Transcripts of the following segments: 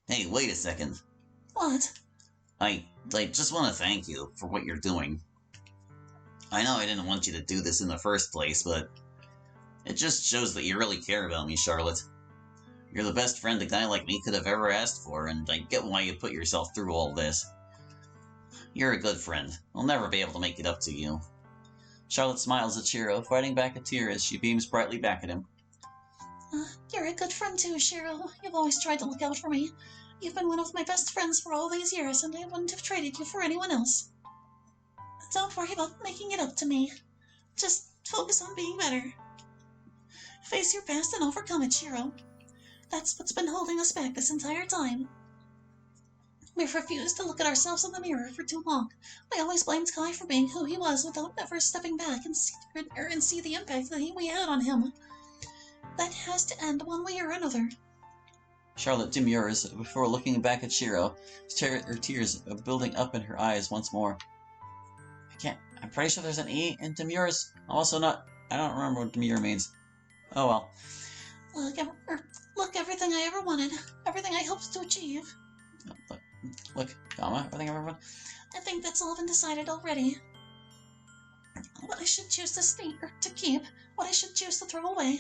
Hey, wait a second. What? I just want to thank you for what you're doing. I know I didn't want you to do this in the first place, but it just shows that you really care about me, Charlotte. You're the best friend a guy like me could have ever asked for, and I get why you put yourself through all this. You're a good friend. I'll never be able to make it up to you. Charlotte smiles at Shiro, fighting back a tear as she beams brightly back at him. You're a good friend too, Shiro. You've always tried to look out for me. You've been one of my best friends for all these years, and I wouldn't have traded you for anyone else. Don't worry about making it up to me. Just focus on being better. Face your past and overcome it, Shiro. That's what's been holding us back this entire time. We've refused to look at ourselves in the mirror for too long. I always blamed Kai for being who he was without ever stepping back and see the impact that we had on him. That has to end one way or another. Charlotte demurs before looking back at Shiro, her tears building up in her eyes once more. I'm pretty sure there's an E in demurs. I don't remember what demure means. Oh well. Look, everything I ever wanted. Everything I hoped to achieve. Look, comma, everything I ever wanted. I think that's all been decided already. What I should choose to keep, what I should choose to throw away.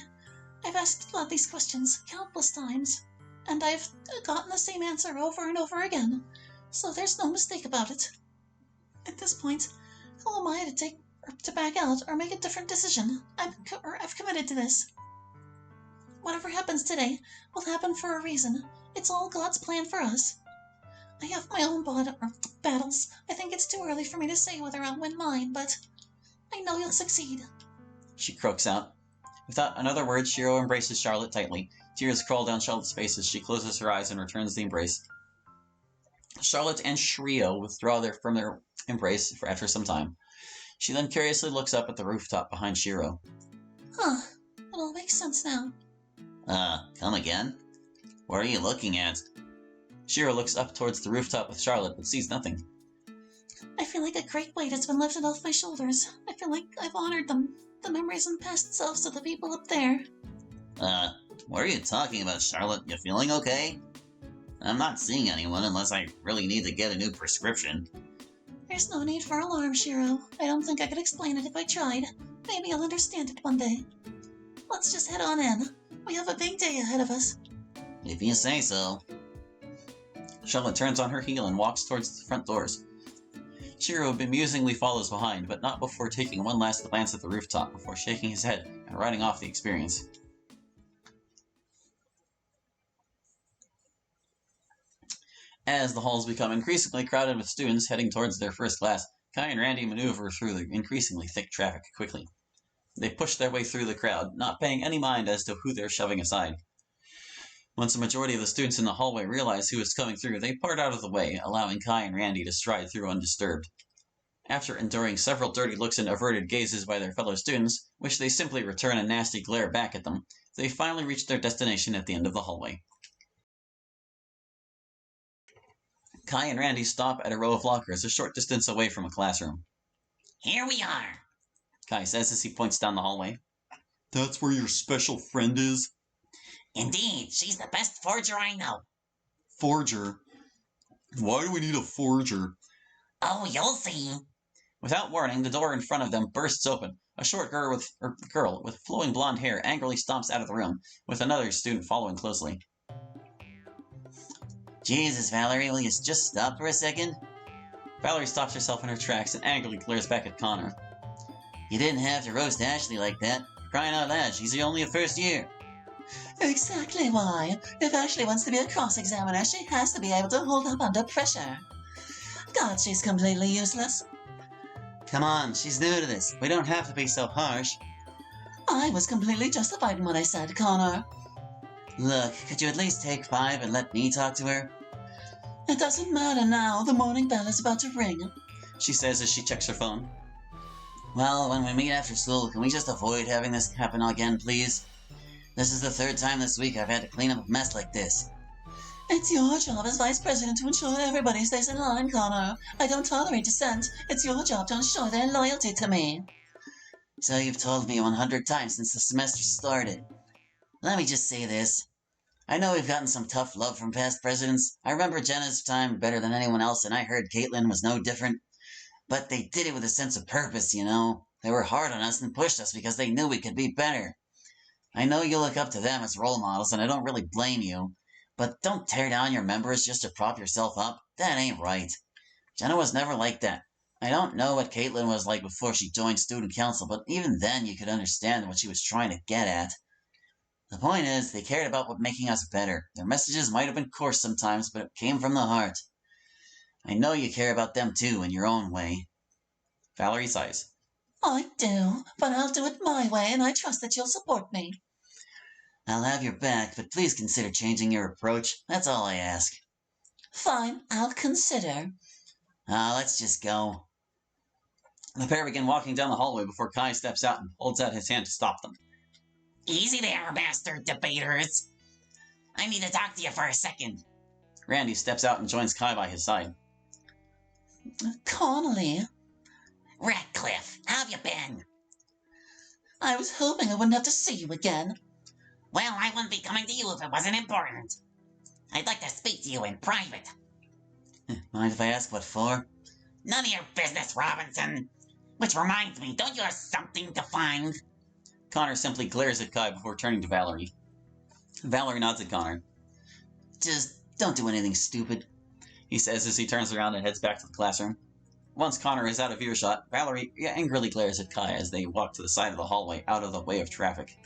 I've asked God these questions countless times, and I've gotten the same answer over and over again, so there's no mistake about it. At this point, who am I to back out or make a different decision? I've committed to this. Whatever happens today will happen for a reason. It's all God's plan for us. I have my own battles. I think it's too early for me to say whether I'll win mine, but I know you'll succeed. She croaks out. Without another word, Shiro embraces Charlotte tightly. Tears crawl down Charlotte's face as she closes her eyes and returns the embrace. Charlotte and Shiro withdraw from their embrace after some time. She then curiously looks up at the rooftop behind Shiro. Huh. It all makes sense now. Come again? What are you looking at? Shiro looks up towards the rooftop with Charlotte, but sees nothing. I feel like a great weight has been lifted off my shoulders. I feel like I've honored them, the memories and past selves of the people up there. What are you talking about, Charlotte? You feeling okay? I'm not seeing anyone unless I really need to get a new prescription. There's no need for alarm, Shiro. I don't think I could explain it if I tried. Maybe I'll understand it one day. Let's just head on in. We have a big day ahead of us. If you say so. Charlotte turns on her heel and walks towards the front doors. Shiro bemusingly follows behind, but not before taking one last glance at the rooftop before shaking his head and writing off the experience. As the halls become increasingly crowded with students heading towards their first class, Kai and Randy maneuver through the increasingly thick traffic quickly. They push their way through the crowd, not paying any mind as to who they're shoving aside. Once the majority of the students in the hallway realize who is coming through, they part out of the way, allowing Kai and Randy to stride through undisturbed. After enduring several dirty looks and averted gazes by their fellow students, which they simply return a nasty glare back at them, they finally reach their destination at the end of the hallway. Kai and Randy stop at a row of lockers a short distance away from a classroom. Here we are, Kai says as he points down the hallway. That's where your special friend is? Indeed, she's the best forger I know. Forger? Why do we need a forger? Oh, you'll see. Without warning, the door in front of them bursts open. A short girl with flowing blonde hair angrily stomps out of the room, with another student following closely. Jesus, Valerie, will you just stop for a second? Valerie stops herself in her tracks and angrily glares back at Connor. You didn't have to roast Ashley like that. Crying out loud, she's only a first year. Exactly why. If Ashley wants to be a cross-examiner, she has to be able to hold up under pressure. God, she's completely useless. Come on, she's new to this. We don't have to be so harsh. I was completely justified in what I said, Connor. Look, could you at least take 5 and let me talk to her? It doesn't matter now. The morning bell is about to ring, she says as she checks her phone. Well, when we meet after school, can we just avoid having this happen again, please? This is the 3rd time this week I've had to clean up a mess like this. It's your job as vice president to ensure that everybody stays in line, Connor. I don't tolerate dissent. It's your job to ensure their loyalty to me. So you've told me 100 times since the semester started. Let me just say this. I know we've gotten some tough love from past presidents. I remember Jenna's time better than anyone else, and I heard Caitlin was no different. But they did it with a sense of purpose, you know. They were hard on us and pushed us because they knew we could be better. I know you look up to them as role models, and I don't really blame you. But don't tear down your members just to prop yourself up. That ain't right. Jenna was never like that. I don't know what Caitlin was like before she joined student council, but even then you could understand what she was trying to get at. The point is, they cared about what making us better. Their messages might have been coarse sometimes, but it came from the heart. I know you care about them too, in your own way. Valerie sighs. I do, but I'll do it my way, and I trust that you'll support me. I'll have your back, but please consider changing your approach. That's all I ask. Fine, I'll consider. Let's just go. The pair begin walking down the hallway before Kai steps out and holds out his hand to stop them. Easy there, master debaters. I need to talk to you for a second. Randy steps out and joins Kai by his side. Connolly, Ratcliffe, how have you been? I was hoping I wouldn't have to see you again. Well, I wouldn't be coming to you if it wasn't important. I'd like to speak to you in private. Mind if I ask what for? None of your business, Robinson. Which reminds me, don't you have something to find? Connor simply glares at Kai before turning to Valerie. Valerie nods at Connor. Just don't do anything stupid, he says as he turns around and heads back to the classroom. Once Connor is out of earshot, Valerie angrily glares at Kai as they walk to the side of the hallway out of the way of traffic.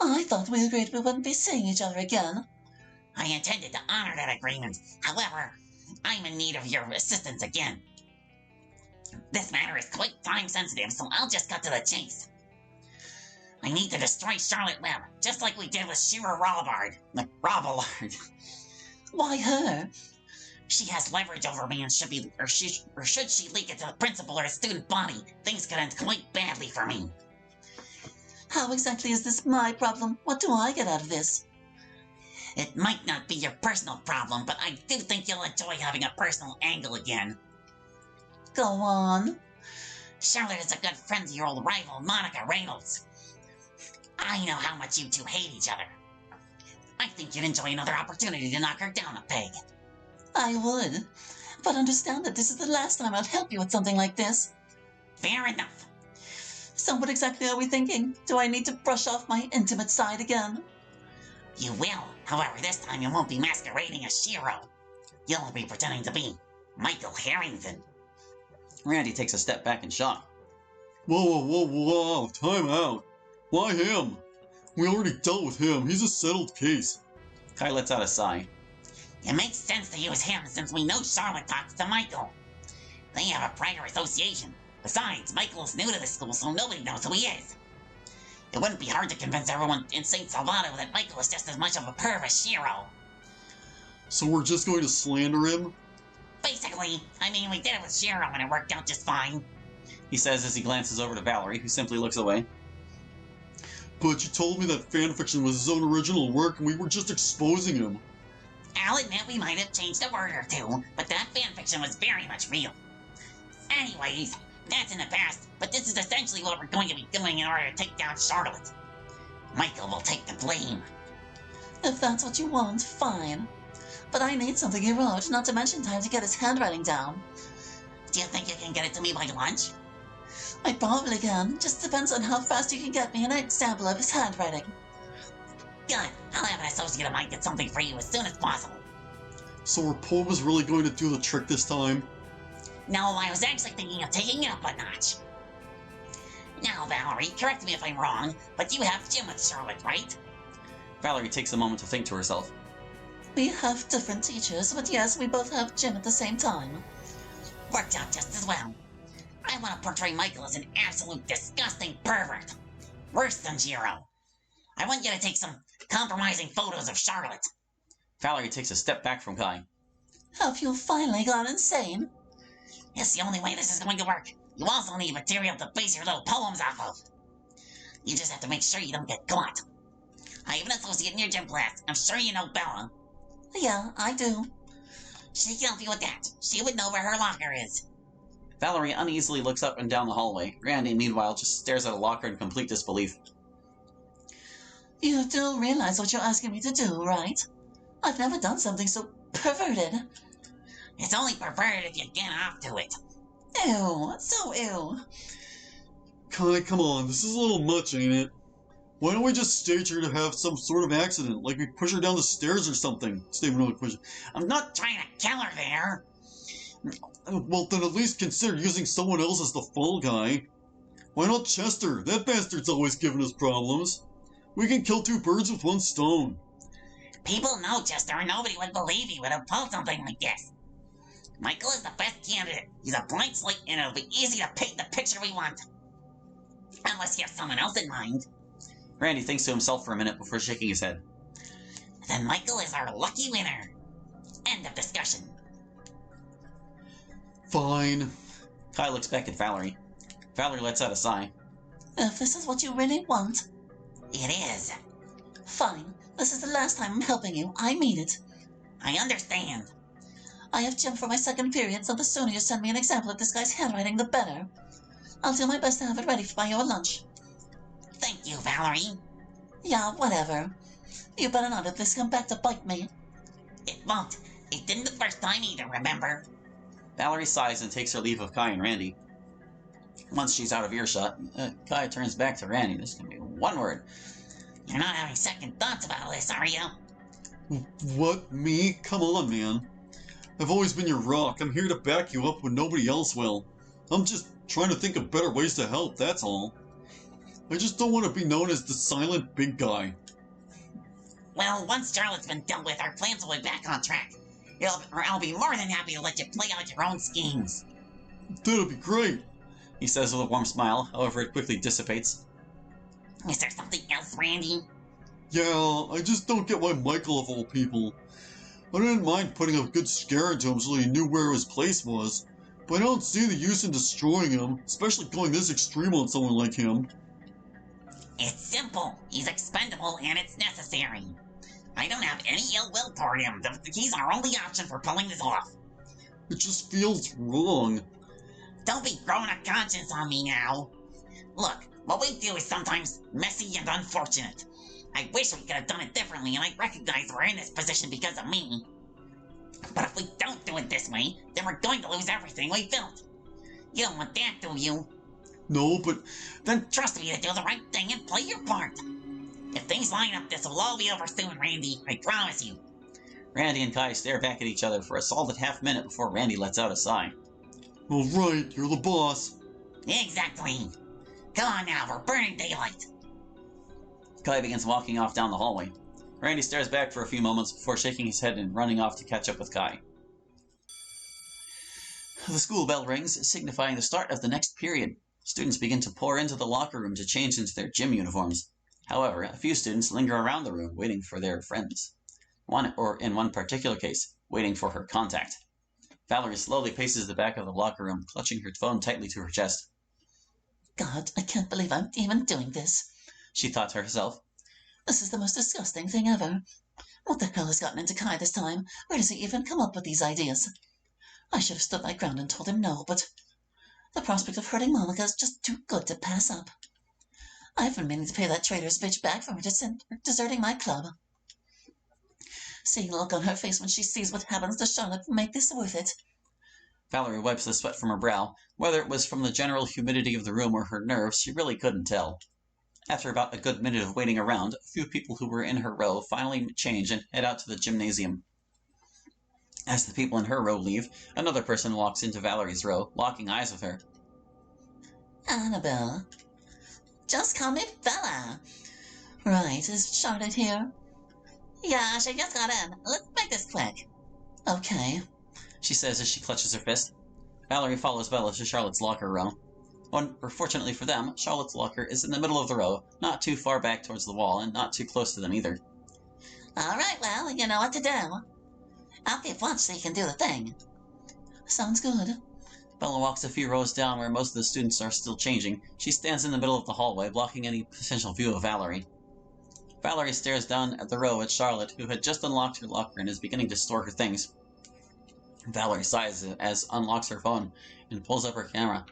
I thought we agreed we wouldn't be seeing each other again. I intended to honor that agreement. However, I'm in need of your assistance again. This matter is quite time-sensitive, so I'll just cut to the chase. I need to destroy Charlotte Webb, just like we did with Shira Robillard. Why her? She has leverage over me and should she leak it to the principal or a student body, things could end quite badly for me. How exactly is this my problem? What do I get out of this? It might not be your personal problem, but I do think you'll enjoy having a personal angle again. Go on. Charlotte is a good friend to your old rival, Monica Reynolds. I know how much you two hate each other. I think you'd enjoy another opportunity to knock her down a peg. I would, but understand that this is the last time I'll help you with something like this. Fair enough. So what exactly are we thinking? Do I need to brush off my intimate side again? You will. However, this time you won't be masquerading as Shiro. You'll be pretending to be Michael Harrington. Randy takes a step back in shock. Whoa, time out. Why him? We already dealt with him. He's a settled case. Kai lets out a sigh. It makes sense to use him since we know Charlotte talks to Michael. They have a prior association. Besides, Michael is new to the school, so nobody knows who he is. It wouldn't be hard to convince everyone in St. Salvato that Michael is just as much of a perv as Shiro. So we're just going to slander him? Basically, I mean, we did it with Shiro and it worked out just fine. He says as he glances over to Valerie, who simply looks away. But you told me that fanfiction was his own original work and we were just exposing him. I'll admit we might have changed a word or two, but that fanfiction was very much real. Anyways, that's in the past, but this is essentially what we're going to be doing in order to take down Charlotte. Michael will take the blame. If that's what you want, fine. But I need something he wrote, not to mention time to get his handwriting down. Do you think you can get it to me by lunch? I probably can. Just depends on how fast you can get me an example of his handwriting. Good. I'll have an associate of mine get something for you as soon as possible. So our poem is really going to do the trick this time? No, I was actually thinking of taking it up a notch. Now, Valerie, correct me if I'm wrong, but you have gym with Charlotte, right? Valerie takes a moment to think to herself. We have different teachers, but yes, we both have gym at the same time. Worked out just as well. I want to portray Michael as an absolute disgusting pervert. Worse than Jiro. I want you to take some compromising photos of Charlotte. Valerie takes a step back from Kai. Have you finally gone insane? It's the only way this is going to work. You also need material to base your little poems off of. You just have to make sure you don't get caught. I have an associate in your gym class. I'm sure you know Bella. Yeah, I do. She can help you with that. She would know where her locker is. Valerie uneasily looks up and down the hallway. Randy, meanwhile, just stares at a locker in complete disbelief. You do realize what you're asking me to do, right? I've never done something so perverted. It's only perverted if you get off to it. Ew, so ew. Kai, come on, this is a little much, ain't it? Why don't we just stage her to have some sort of accident, like we push her down the stairs or something? Save another question. I'm not trying to kill her there. Well, then at least consider using someone else as the fall guy. Why not Chester? That bastard's always giving us problems. We can kill two birds with one stone. People know Chester, and nobody would believe he would have pulled something like this. Michael is the best candidate. He's a blank slate, and it'll be easy to paint the picture we want. Unless you have someone else in mind. Randy thinks to himself for a minute before shaking his head. Then Michael is our lucky winner. End of discussion. Fine. Kai looks back at Valerie. Valerie lets out a sigh. If this is what you really want, It is. fine. This is the last time I'm helping you. I mean it. I understand. I have gym for my second period, so the sooner you send me an example of this guy's handwriting, the better. I'll do my best to have it ready by your lunch. Thank you, Valerie. Yeah, whatever. You better not let this come back to bite me. It won't. It didn't the first time either, remember? Valerie sighs and takes her leave of Kai and Randy. Once she's out of earshot, Kai turns back to Randy. This can be one word. You're not having second thoughts about this, are you? What, me? Come on, man. I've always been your rock. I'm here to back you up when nobody else will. I'm just trying to think of better ways to help, that's all. I just don't want to be known as the silent big guy. Well, once Charlotte's been dealt with, our plans will be back on track. I'll be more than happy to let you play out your own schemes. That'd be great. He says with a warm smile, however it quickly dissipates. Is there something else, Randy? Yeah, I just don't get why Michael of all people. I didn't mind putting a good scare into him so he knew where his place was, but I don't see the use in destroying him, especially going this extreme on someone like him. It's simple. He's expendable and it's necessary. I don't have any ill will toward him. He's our only option for pulling this off. It just feels wrong. Don't be throwing a conscience on me now. Look, what we do is sometimes messy and unfortunate. I wish we could have done it differently, and I recognize we're in this position because of me. But if we don't do it this way, then we're going to lose everything we built. You don't want that, do you? No, but Then trust me to do the right thing and play your part. If things line up, this will all be over soon, Randy. I promise you. Randy and Kai stare back at each other for a solid half-minute before Randy lets out a sigh. all right, you're the boss. Exactly. Come on now, we're burning daylight. Kai begins walking off down the hallway. Randy stares back for a few moments before shaking his head and running off to catch up with Kai. The school bell rings, signifying the start of the next period. Students begin to pour into the locker room to change into their gym uniforms. However, a few students linger around the room waiting for their friends. In one particular case, waiting for her contact. Valerie slowly paces the back of the locker room, clutching her phone tightly to her chest. God, I can't believe I'm even doing this. She thought to herself. This is the most disgusting thing ever. What the hell has gotten into Kai this time? Where does he even come up with these ideas? I should have stood my ground and told him no, but the prospect of hurting Monica is just too good to pass up. I've been meaning to pay that traitor's bitch back for deserting my club. Seeing the look on her face when she sees what happens to Charlotte will make this worth it. Valerie wipes the sweat from her brow. Whether it was from the general humidity of the room or her nerves, she really couldn't tell. After about a good minute of waiting around, a few people who were in her row finally change and head out to the gymnasium. As the people in her row leave, another person walks into Valerie's row, locking eyes with her. Annabelle. Just call me Bella. Right, is Charlotte here? Yeah, she just got in. Let's make this quick. Okay. She says as she clutches her fist. Valerie follows Bella to Charlotte's locker row. Fortunately for them, Charlotte's locker is in the middle of the row, not too far back towards the wall and not too close to them either. All right, well, you know what to do. I'll keep watch so you can do the thing. Sounds good. Bella walks a few rows down where most of the students are still changing. She stands in the middle of the hallway, blocking any potential view of Valerie. Valerie stares down at the row at Charlotte, who had just unlocked her locker and is beginning to store her things. Valerie sighs as unlocks her phone and pulls up her camera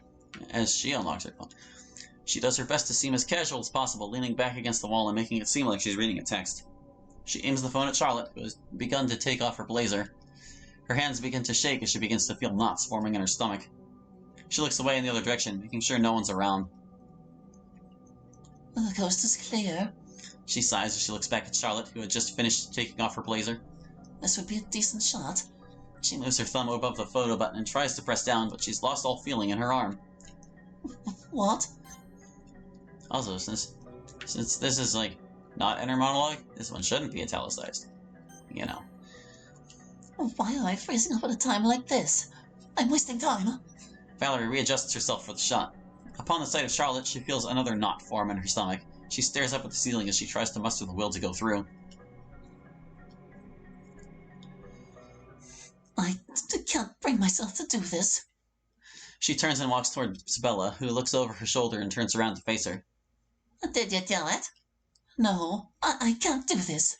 as she unlocks her phone. She does her best to seem as casual as possible, leaning back against the wall and making it seem like she's reading a text. She aims the phone at Charlotte, who has begun to take off her blazer. Her hands begin to shake as she begins to feel knots forming in her stomach. She looks away in the other direction, making sure no one's around. The coast is clear. She sighs as she looks back at Charlotte, who had just finished taking off her blazer. This would be a decent shot. She moves her thumb above the photo button and tries to press down, but she's lost all feeling in her arm. What? Also, since this is, not inner monologue, this one shouldn't be italicized. You know. Why am I freezing up at a time like this? I'm wasting time. Valerie readjusts herself for the shot. Upon the sight of Charlotte, she feels another knot form in her stomach. She stares up at the ceiling as she tries to muster the will to go through. I can't bring myself to do this. She turns and walks toward Bella, who looks over her shoulder and turns around to face her. Did you do it? No, I can't do this.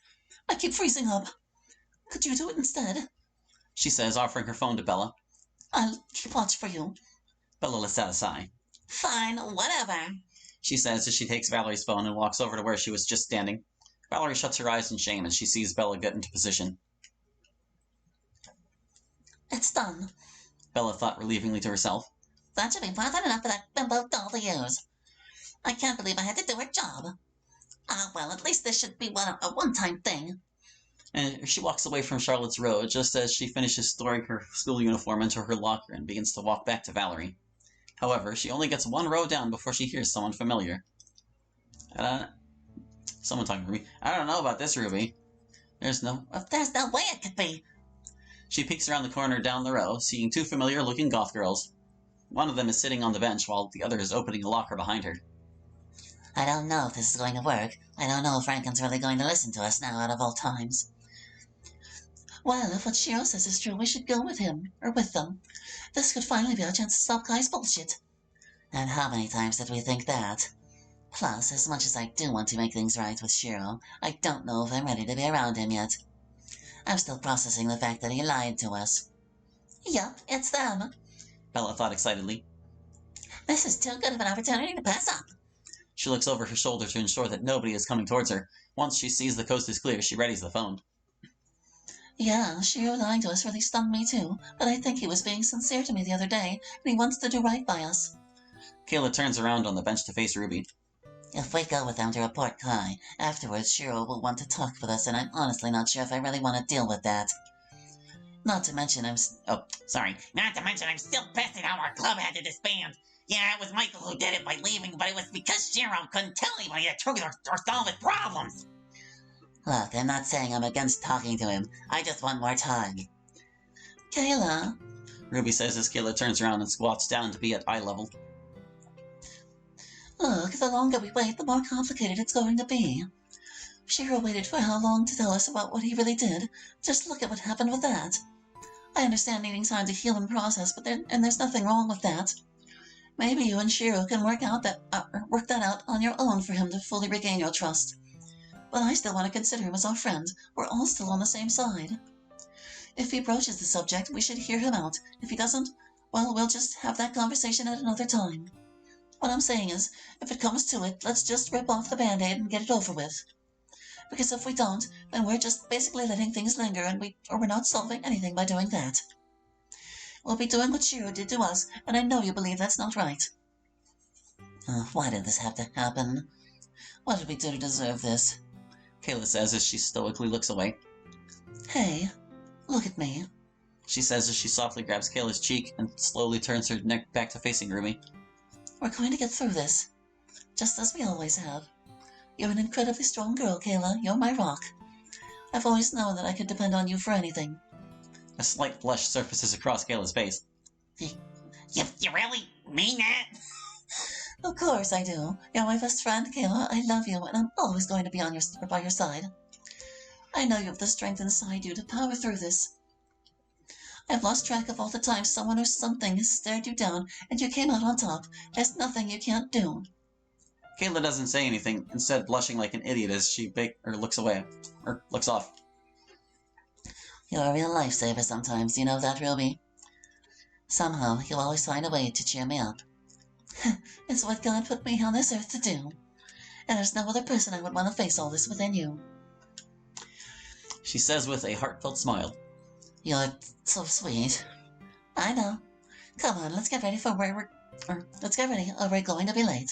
I keep freezing up. Could you do it instead? She says, offering her phone to Bella. I'll keep watch for you. Bella lets out a sigh. Fine, whatever. She says as she takes Valerie's phone and walks over to where she was just standing. Valerie shuts her eyes in shame as she sees Bella get into position. It's done. Bella thought relievingly to herself. That should be more than enough for that bimbo doll to use. I can't believe I had to do her job. Ah, well, at least this should be a one-time thing. And she walks away from Charlotte's row just as she finishes storing her school uniform into her locker and begins to walk back to Valerie. However, she only gets one row down before she hears someone familiar. Someone talking to me. I don't know about this, Ruby. There's no way it could be. She peeks around the corner down the row, seeing two familiar-looking goth girls. One of them is sitting on the bench while the other is opening the locker behind her. I don't know if this is going to work. I don't know if Rankin's really going to listen to us now out of all times. Well, if what Shiro says is true, we should go with him, or with them. This could finally be our chance to stop Kai's bullshit. And how many times did we think that? Plus, as much as I do want to make things right with Shiro, I don't know if I'm ready to be around him yet. I'm still processing the fact that he lied to us. Yup, it's them. Bella thought excitedly. This is too good of an opportunity to pass up. She looks over her shoulder to ensure that nobody is coming towards her. Once she sees the coast is clear, she readies the phone. Yeah, Shiro lying to us really stunned me too, but I think he was being sincere to me the other day, and he wants to do right by us. Kayla turns around on the bench to face Ruby. If we go with them to report Kai, afterwards Shiro will want to talk with us, and I'm honestly not sure if I really want to deal with that. Not to mention I'm still pissed at how our club had to disband. Yeah, it was Michael who did it by leaving, but it was because Shiro couldn't tell anybody the truth or solve his problems. Look, I'm not saying I'm against talking to him. I just want more time. Kayla, Ruby says as Kayla turns around and squats down to be at eye level. look, the longer we wait, the more complicated it's going to be. Shiro waited for how long to tell us about what he really did? Just look at what happened with that. I understand needing time to heal and process, but there's nothing wrong with that. Maybe you and Shiro can work that out on your own for him to fully regain your trust. But I still want to consider him as our friend. We're all still on the same side. If he broaches the subject, we should hear him out. If he doesn't, well, we'll just have that conversation at another time. What I'm saying is, if it comes to it, let's just rip off the Band-Aid and get it over with. Because if we don't, then we're just basically letting things linger, and we're not solving anything by doing that. We'll be doing what Shiro did to us, and I know you believe that's not right. Why did this have to happen? What did we do to deserve this? Kayla says as she stoically looks away. Hey, look at me. She says as she softly grabs Kayla's cheek and slowly turns her neck back to facing Ruby. We're going to get through this, just as we always have. You're an incredibly strong girl, Kayla. You're my rock. I've always known that I could depend on you for anything. A slight blush surfaces across Kayla's face. You really mean that? Of course I do. You're my best friend, Kayla. I love you, and I'm always going to be by your side. I know you have the strength inside you to power through this. I've lost track of all the times someone or something has stared you down, and you came out on top. There's nothing you can't do. Kayla doesn't say anything, instead blushing like an idiot as she looks away, or looks off. You're a real lifesaver sometimes, you know that, Ruby? Somehow, you always find a way to cheer me up. It's what God put me on this earth to do. And there's no other person I would want to face all this within you. She says with a heartfelt smile. You're so sweet. I know. Come on, let's get ready or we're going to be late.